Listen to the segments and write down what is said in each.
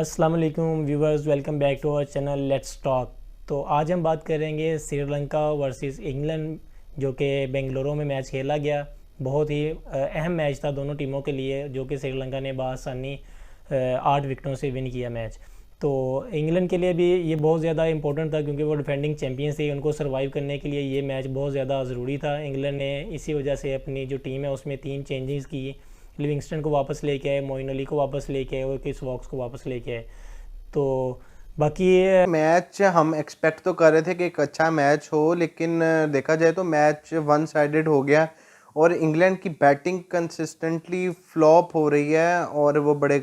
अस्सलाम वालेकुम viewers, welcome back to our channel let's talk. तो आज हम बात करेंगे श्रीलंका वर्सेस इंग्लैंड, जो कि बेंगलुरु में मैच खेला गया। बहुत ही अहम मैच था दोनों टीमों के लिए, जो कि श्रीलंका ने बआसानी 8 विकेटों से विन किया मैच। तो इंग्लैंड के लिए भी ये बहुत ज़्यादा इंपॉर्टेंट था, क्योंकि वो डिफेंडिंग चैंपियंस थे। उनको सर्वाइव करने के लिए ये मैच बहुत ज़्यादा ज़रूरी था। इंग्लैंड ने इसी वजह से अपनी जो टीम है उसमें 3 चेंजेस की। लिविंगस्टन को वापस लेके आए, मोइन अली को वापस लेके आए और क्रिस वॉक्स को वापस लेके आए। तो बाकी ये मैच हम एक्सपेक्ट तो कर रहे थे कि एक अच्छा मैच हो, लेकिन देखा जाए तो मैच वन साइडेड हो गया और इंग्लैंड की बैटिंग कंसिस्टेंटली फ्लॉप हो रही है और वो बड़े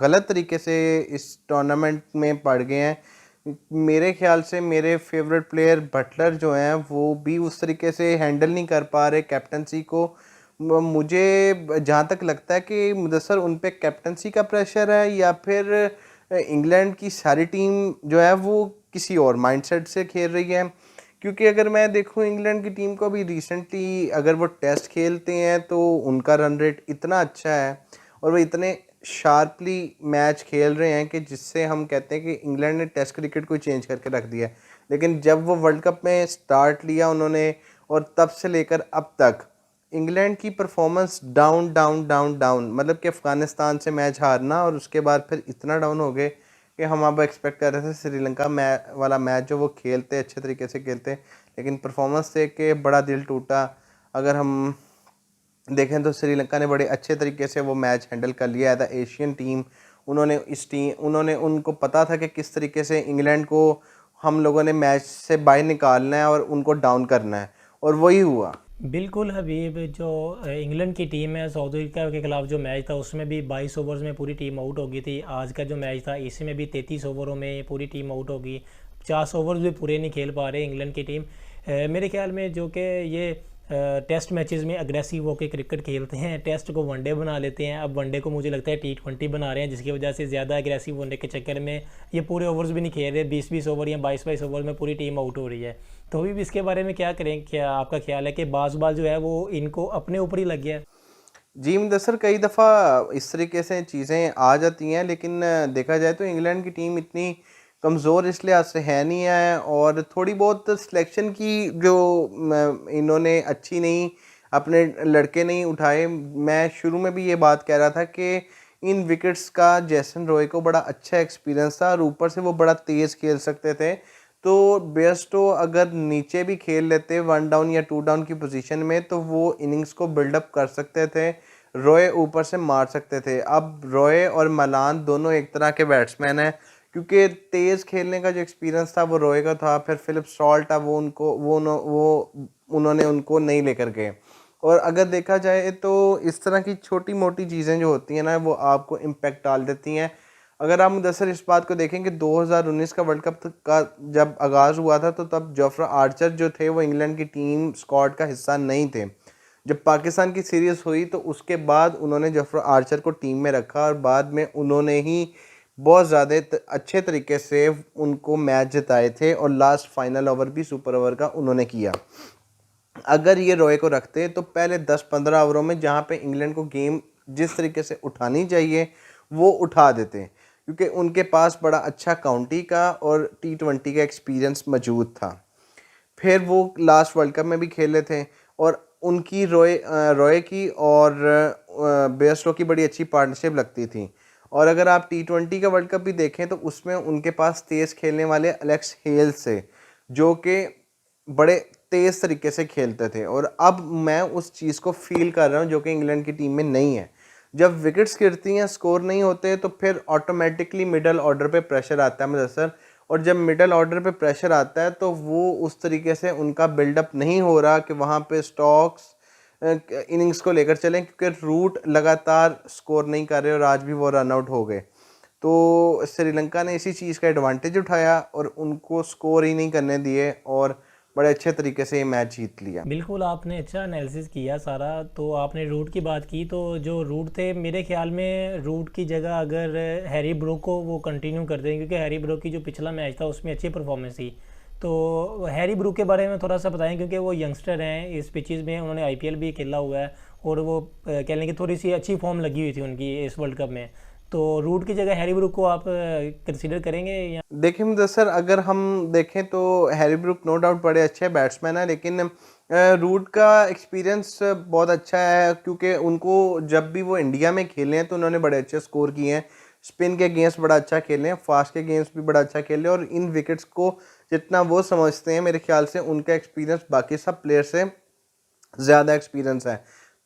गलत तरीके से इस टूर्नामेंट में पड़ गए हैं। मेरे ख्याल से मेरे फेवरेट प्लेयर बटलर जो हैं वो भी उस तरीके से हैंडल नहीं कर पा रहे कैप्टनसी को। मुझे जहाँ तक लगता है कि मुदस्सर उन पे कैप्टनसी का प्रेशर है या फिर इंग्लैंड की सारी टीम जो है वो किसी और माइंडसेट से खेल रही है। क्योंकि अगर मैं देखूं इंग्लैंड की टीम को भी रिसेंटली अगर वो टेस्ट खेलते हैं तो उनका रन रेट इतना अच्छा है और वो इतने शार्पली मैच खेल रहे हैं कि जिससे हम कहते हैं कि इंग्लैंड ने टेस्ट क्रिकेट को चेंज करके रख दिया है। लेकिन जब वो वर्ल्ड कप में स्टार्ट लिया उन्होंने और तब से लेकर अब तक इंग्लैंड की performance down down down down, मतलब कि अफ़गानिस्तान से मैच हारना और उसके बाद फिर इतना डाउन हो गए कि हम अब एक्सपेक्ट कर रहे थे श्रीलंका वाला मैच जो वो खेलते अच्छे तरीके से खेलते, लेकिन परफॉर्मेंस देख के बड़ा दिल टूटा। अगर हम देखें तो श्रीलंका ने बड़े अच्छे तरीके से वो मैच हैंडल कर लिया एज एशियन टीम। उन्होंने उनको पता था कि किस तरीके से इंग्लैंड को हम लोगों ने मैच से बाहर निकालना है और उनको डाउन करना है, और वही हुआ। बिल्कुल हबीब, जो इंग्लैंड की टीम है, साउथ अफ्रीका के खिलाफ जो मैच था उसमें भी 22 ओवर्स में पूरी टीम आउट हो गई थी। आज का जो मैच था इसमें भी 33 ओवरों में पूरी टीम आउट हो गई। 50 ओवर्स भी पूरे नहीं खेल पा रहे इंग्लैंड की टीम। मेरे ख्याल में जो कि ये टेस्ट मैचेस में अग्रेसिव होकर क्रिकेट खेलते हैं, टेस्ट को वनडे बना लेते हैं। अब वनडे को मुझे लगता है T20 बना रहे हैं, जिसकी वजह से ज़्यादा अग्रेसिव होने के चक्कर में ये पूरे ओवर्स भी नहीं खेल रहे। 20-20 ओवर या 22-22 ओवर में पूरी टीम आउट हो रही है। तो अभी भी इसके बारे में क्या करें, क्या आपका ख्याल है कि बाज जो है वो इनको अपने ऊपर ही लग गया है? जी मुदस्सर, कई दफ़ा इस तरीके से चीज़ें आ जाती हैं, लेकिन देखा जाए तो इंग्लैंड की टीम इतनी कमज़ोर इस लिहाज से है नहीं है और थोड़ी बहुत सिलेक्शन की जो इन्होंने अच्छी नहीं, अपने लड़के नहीं उठाए। मैं शुरू में भी ये बात कह रहा था कि इन विकेट्स का जैसन रॉय को बड़ा अच्छा एक्सपीरियंस था और ऊपर से वो बड़ा तेज़ खेल सकते थे। तो बेयरस्टो अगर नीचे भी खेल लेते 1 डाउन या 2 डाउन की पोजीशन में तो वो इनिंग्स को बिल्डअप कर सकते थे, रॉय ऊपर से मार सकते थे। अब रॉय और मलान दोनों एक तरह के बैट्समैन हैं, क्योंकि तेज़ खेलने का जो एक्सपीरियंस था वो रॉय का था, फिर फिलिप सॉल्ट था वो उन्होंने उनको नहीं लेकर गए। और अगर देखा जाए तो इस तरह की छोटी मोटी चीज़ें जो होती हैं ना वो आपको इम्पेक्ट डाल देती हैं। अगर आप मुदस्सर इस बात को देखें कि 2019 का वर्ल्ड कप का जब आगाज़ हुआ था तो तब जोफ्रा आर्चर जो थे वो इंग्लैंड की टीम स्क्वाड का हिस्सा नहीं थे। जब पाकिस्तान की सीरीज़ हुई तो उसके बाद उन्होंने जोफ्रा आर्चर को टीम में रखा और बाद में उन्होंने ही बहुत ज़्यादा अच्छे तरीके से उनको मैच जिताए थे और लास्ट फाइनल ओवर भी सुपर ओवर का उन्होंने किया। अगर ये रॉय को रखते तो पहले 10-15 ओवरों में जहाँ पे इंग्लैंड को गेम जिस तरीके से उठानी चाहिए वो उठा देते, क्योंकि उनके पास बड़ा अच्छा काउंटी का और T20 का एक्सपीरियंस मौजूद था। फिर वो लास्ट वर्ल्ड कप में भी खेले थे और उनकी रॉय की और बेयरस्टो की बड़ी अच्छी पार्टनरशिप लगती थी। और अगर आप T20 का वर्ल्ड कप भी देखें तो उसमें उनके पास तेज़ खेलने वाले एलेक्स हेल्स थे, जो कि बड़े तेज़ तरीके से खेलते थे। और अब मैं उस चीज़ को फील कर रहा हूँ जो कि इंग्लैंड की टीम में नहीं है। जब विकेट्स गिरती हैं, स्कोर नहीं होते, तो फिर ऑटोमेटिकली मिडल ऑर्डर पे प्रेशर आता है मुदस्सर। और जब मिडल ऑर्डर पे प्रेशर आता है तो वो उस तरीके से उनका बिल्डअप नहीं हो रहा कि वहाँ पे स्टॉक्स इनिंग्स को लेकर चलें, क्योंकि रूट लगातार स्कोर नहीं कर रहे और आज भी वो रन आउट हो गए। तो श्रीलंका ने इसी चीज़ का एडवांटेज उठाया और उनको स्कोर ही नहीं करने दिए और बड़े अच्छे तरीके से ये मैच जीत लिया। बिल्कुल, आपने अच्छा एनालिसिस किया सारा। तो आपने रूट की बात की, तो जो रूट थे मेरे ख्याल में रूट की जगह अगर हैरी ब्रूक को वो कंटिन्यू कर दें, क्योंकि हैरी ब्रूक की जो पिछला मैच था उसमें अच्छी परफॉर्मेंस थी। तो हैरी ब्रूक के बारे में थोड़ा सा बताएं, क्योंकि वो यंगस्टर हैं इस पिचेस में, उन्होंने IPL भी खेला हुआ है और वो कह लें कि थोड़ी सी अच्छी फॉर्म लगी हुई थी उनकी इस वर्ल्ड कप में। तो रूट की जगह हैरी ब्रूक को आप कंसीडर करेंगे या? देखिए मुदस्सर, अगर हम देखें तो हैरी ब्रूक नो डाउट बड़े अच्छे बैट्समैन हैं, लेकिन रूट का एक्सपीरियंस बहुत अच्छा है, क्योंकि उनको जब भी वो इंडिया में खेले हैं तो उन्होंने बड़े अच्छे स्कोर किए हैं। स्पिन के गेम्स बड़ा अच्छा खेले हैं, फास्ट के गेम्स भी बड़ा अच्छा खेले, और इन विकेट्स को जितना वो समझते हैं मेरे ख्याल से उनका एक्सपीरियंस बाकी सब प्लेयर से ज़्यादा एक्सपीरियंस है।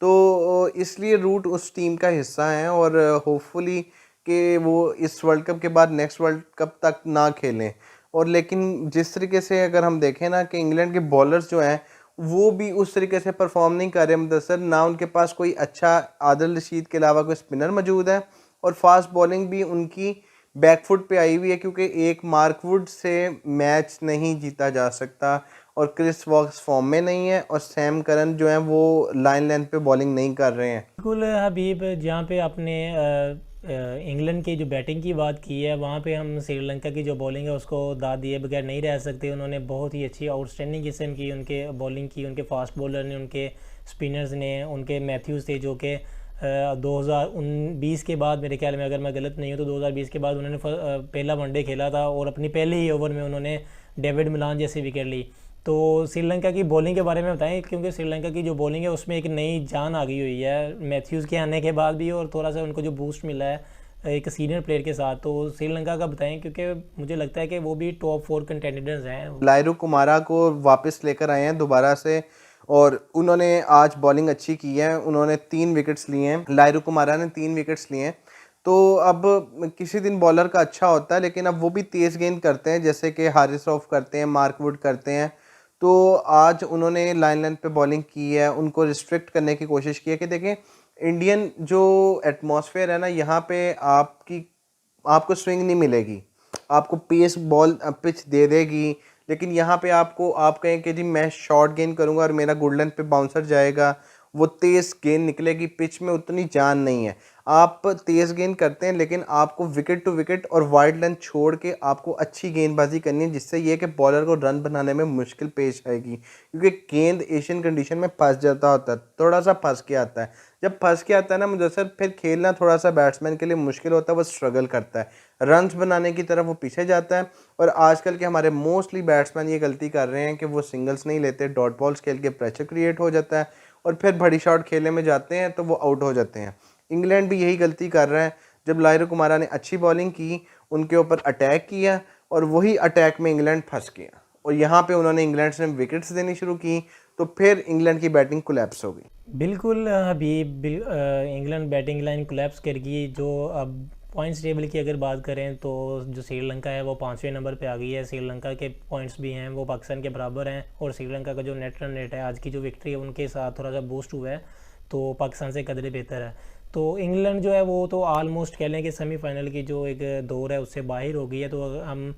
तो इसलिए रूट उस टीम का हिस्सा हैं, और होपफुली कि वो इस वर्ल्ड कप के बाद नेक्स्ट वर्ल्ड कप तक ना खेलें। और लेकिन जिस तरीके से अगर हम देखें ना कि इंग्लैंड के बॉलर्स जो हैं वो भी उस तरीके से परफॉर्म नहीं कर रहे मुदस्सर, ना उनके पास कोई अच्छा आदिल रशीद के अलावा कोई स्पिनर मौजूद है, और फास्ट बॉलिंग भी उनकी बैकफुट पे आई हुई है, क्योंकि एक मार्कवुड से मैच नहीं जीता जा सकता, और क्रिस वॉक्स फॉर्म में नहीं है, और सैम करन जो है वो लाइन लेंथ पे बॉलिंग नहीं कर रहे हैं। बिल्कुल हबीब, जहाँ पे आपने इंग्लैंड की जो बैटिंग की बात की है, वहाँ पे हम श्रीलंका की जो बॉलिंग है उसको दाद दिए बगैर नहीं रह सकते। उन्होंने बहुत ही अच्छी आउटस्टैंडिंग किस्म की उनके बॉलिंग की, उनके फास्ट बॉलर ने, उनके स्पिनर्स ने, उनके मैथ्यूज़ थे जो कि 2020 के बाद, मेरे ख्याल में अगर मैं गलत नहीं हूँ तो 2020 के बाद उन्होंने पहला वनडे खेला था, और अपनी पहले ही ओवर में उन्होंने डेविड मिलान जैसी विकेट ली। तो श्रीलंका की बॉलिंग के बारे में बताएं, क्योंकि श्रीलंका की जो बॉलिंग है उसमें एक नई जान आ गई हुई है मैथ्यूज़ के आने के बाद भी, और थोड़ा सा उनको जो बूस्ट मिला है एक सीनियर प्लेयर के साथ। तो श्रीलंका का बताएं, क्योंकि मुझे लगता है कि वो भी टॉप 4 कंटेंडर्स हैं। लायरू कुमारा को वापस लेकर आए हैं दोबारा से, और उन्होंने आज बॉलिंग अच्छी की है। उन्होंने 3 विकेट्स लिए हैं, लायरू कुमारा ने 3 विकेट्स लिए हैं। तो अब किसी दिन बॉलर का अच्छा होता है, लेकिन अब वो भी तेज़ गेंद करते हैं, जैसे कि हारिस रऊफ करते हैं, मार्क वुड करते हैं। तो आज उन्होंने लाइन लेंथ पे बॉलिंग की है, उनको रिस्ट्रिक्ट करने की कोशिश की है कि देखें इंडियन जो एटमॉस्फेयर है ना, यहाँ पे आपको स्विंग नहीं मिलेगी, आपको पेस बॉल पिच दे देगी, लेकिन यहाँ पे आप कहें कि जी मैं शॉर्ट गेंद करूँगा और मेरा गुड लेंथ पे बाउंसर जाएगा, वो तेज़ गेंद निकलेगी, पिच में उतनी जान नहीं है। आप तेज़ गेंद करते हैं, लेकिन आपको विकेट टू विकेट और वाइड लेंथ छोड़ के आपको अच्छी गेंदबाजी करनी है, जिससे ये कि बॉलर को रन बनाने में मुश्किल पेश आएगी, क्योंकि गेंद एशियन कंडीशन में फंस जाता होता है, थोड़ा सा फंस के आता है। जब फंस के आता है ना मुदस्सर, फिर खेलना थोड़ा सा बैट्समैन के लिए मुश्किल होता है, वो स्ट्रगल करता है, रन्स बनाने की तरफ वो पीछे जाता है। और आजकल के हमारे मोस्टली बैट्समैन ये गलती कर रहे हैं कि वो सिंगल्स नहीं लेते, डॉट बॉल्स खेल के प्रेशर क्रिएट हो जाता है, और फिर बड़ी शॉट खेलने में जाते हैं तो वो आउट हो जाते हैं। इंग्लैंड भी यही गलती कर रहा है। जब लायरू कुमारा ने अच्छी बॉलिंग की, उनके ऊपर अटैक किया, और वही अटैक में इंग्लैंड फंस गया, और यहाँ पे उन्होंने इंग्लैंड से विकेट्स देनी शुरू की, तो फिर इंग्लैंड की बैटिंग कोलैप्स हो गई। बिल्कुल हबीब, इंग्लैंड बैटिंग लाइन कोलैप्स कर गई। जो अब पॉइंट्स टेबल की अगर बात करें तो जो श्रीलंका है वो 5वें नंबर पे आ गई है। श्रीलंका के पॉइंट्स भी हैं वो पाकिस्तान के बराबर हैं, और श्रीलंका का जो नेट रन रेट है आज की जो विक्ट्री है उनके साथ थोड़ा सा बूस्ट हुआ है, तो पाकिस्तान से कदरे बेहतर है। तो इंग्लैंड जो है वो तो आलमोस्ट कह लें कि सेमीफाइनल की जो एक दौर है उससे बाहर हो गई है। तो हम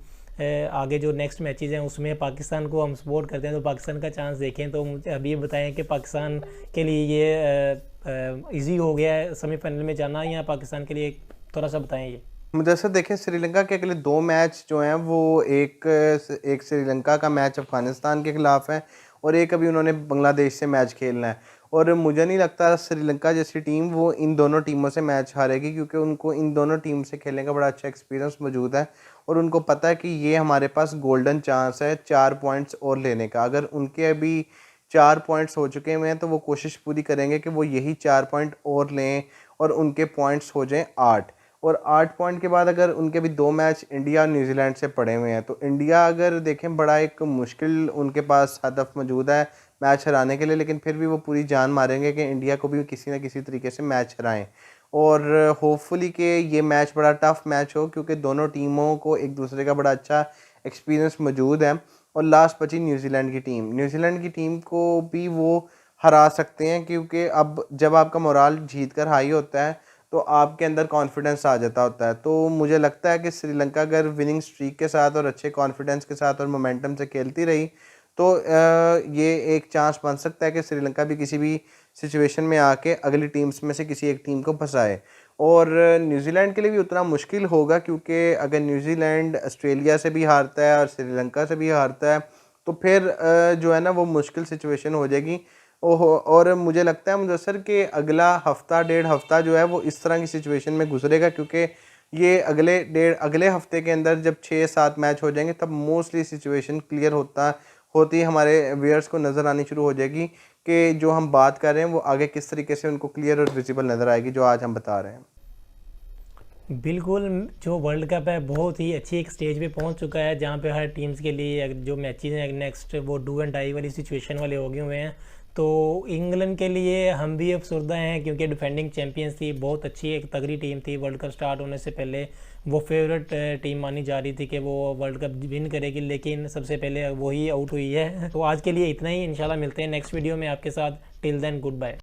आगे जो नेक्स्ट मैचेस हैं उसमें पाकिस्तान को हम सपोर्ट करते हैं, तो पाकिस्तान का चांस देखें तो मुझे अभी बताएं कि पाकिस्तान के लिए ये इजी हो गया है सेमीफाइनल में जाना, या पाकिस्तान के लिए थोड़ा सा बताएं ये। जैसे देखें श्रीलंका के अगले 2 मैच जो हैं वो एक श्रीलंका का मैच अफगानिस्तान के खिलाफ है, और एक अभी उन्होंने बांग्लादेश से मैच खेलना है। और मुझे नहीं लगता श्रीलंका जैसी टीम वो इन दोनों टीमों से मैच हारेगी, क्योंकि उनको इन दोनों टीम से खेलने का बड़ा अच्छा एक्सपीरियंस मौजूद है, और उनको पता है कि ये हमारे पास गोल्डन चांस है 4 पॉइंट्स और लेने का। अगर उनके अभी 4 पॉइंट्स हो चुके हुए हैं तो वो कोशिश पूरी करेंगे कि वो यही 4 पॉइंट और लें, और उनके पॉइंट्स हो जाएं 8। और 8 पॉइंट के बाद अगर उनके भी 2 मैच इंडिया और न्यूजीलैंड से पड़े हुए हैं, तो इंडिया अगर देखें बड़ा एक मुश्किल उनके पास हदफ मौजूद है मैच हराने के लिए, लेकिन फिर भी वो पूरी जान मारेंगे कि इंडिया को भी किसी न किसी तरीके से मैच हराएं। और होपफुली कि ये मैच बड़ा टफ मैच हो, क्योंकि दोनों टीमों को एक दूसरे का बड़ा अच्छा एक्सपीरियंस मौजूद है। और लास्ट बची न्यूजीलैंड की टीम को भी वो हरा सकते हैं, क्योंकि अब जब आपका मोराल जीत कर हाई होता है तो आपके अंदर कॉन्फिडेंस आ जाता होता है। तो मुझे लगता है कि श्रीलंका अगर विनिंग स्ट्रीक के साथ और अच्छे कॉन्फिडेंस के साथ और मोमेंटम से खेलती रही, तो ये एक चांस बन सकता है कि श्रीलंका भी किसी भी सिचुएशन में आके अगली टीम्स में से किसी एक टीम को फंसाए। और न्यूजीलैंड के लिए भी उतना मुश्किल होगा, क्योंकि अगर न्यूजीलैंड ऑस्ट्रेलिया से भी हारता है और श्रीलंका से भी हारता है, तो फिर जो है ना वो मुश्किल सिचुएशन हो जाएगी। ओहो, और मुझे लगता है मुदस्सर कि अगला हफ्ता 1.5 हफ्ता जो है वो इस तरह की सिचुएशन में गुजरेगा, क्योंकि ये अगले हफ्ते के अंदर जब 6-7 मैच हो जाएंगे तब मोस्टली सिचुएशन क्लियर होती हमारे व्यूअर्स को नज़र आनी शुरू हो जाएगी कि जो हम बात कर रहे हैं वो आगे किस तरीके से उनको क्लियर और विजिबल नज़र आएगी जो आज हम बता रहे हैं। बिल्कुल, जो वर्ल्ड कप है बहुत ही अच्छी एक स्टेज पे पहुंच चुका है, जहां पे हर टीम्स के लिए जो मैचेस हैं नेक्स्ट वो डू एंड डाई वाली सिचुएशन वाले हो गए हुए हैं। तो इंग्लैंड के लिए हम भी अफसरदा हैं, क्योंकि डिफेंडिंग चैंपियंस थी, बहुत अच्छी एक तगड़ी टीम थी। वर्ल्ड कप स्टार्ट होने से पहले वो फेवरेट टीम मानी जा रही थी कि वो वर्ल्ड कप विन करेगी, लेकिन सबसे पहले वही आउट हुई है। तो आज के लिए इतना ही, इंशाल्लाह मिलते हैं नेक्स्ट वीडियो में आपके साथ। Till then good bye.